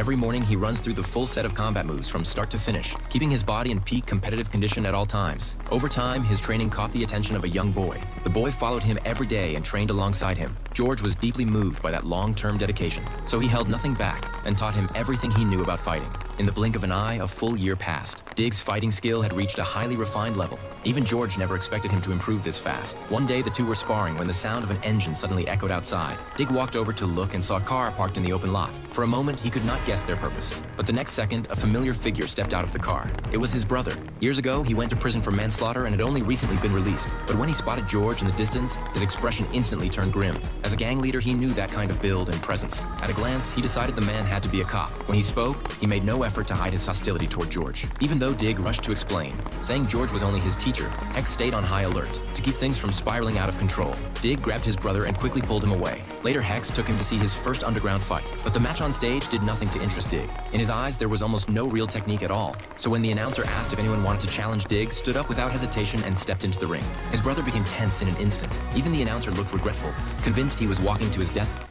Every morning, he runs through the full set of combat moves from start to finish, keeping his body in peak competitive condition at all times. Over time, his training caught the attention of a young boy. The boy followed him every day and trained alongside him. George was deeply moved by that long-term dedication, so he held nothing back and taught him everything he knew about fighting. In the blink of an eye, a full year passed. Dig's fighting skill had reached a highly refined level. Even George never expected him to improve this fast. One day, the two were sparring when the sound of an engine suddenly echoed outside. Dig walked over to look and saw a car parked in the open lot. For a moment, he could not guess their purpose. But the next second, a familiar figure stepped out of the car. It was his brother. Years ago, he went to prison for manslaughter and had only recently been released. But when he spotted George in the distance, his expression instantly turned grim. As a gang leader, he knew that kind of build and presence. At a glance, he decided the man had to be a cop. When he spoke, he made no effort to hide his hostility toward George. Even though Dig rushed to explain, saying George was only his teacher, Hex stayed on high alert to keep things from spiraling out of control. Dig grabbed his brother and quickly pulled him away. Later, Hex took him to see his first underground fight, but the match on stage did nothing to interest Dig. In his eyes, there was almost no real technique at all. So when the announcer asked if anyone wanted to challenge Dig, stood up without hesitation and stepped into the ring. His brother became tense in an instant. Even the announcer looked regretful, convinced he was walking to his death.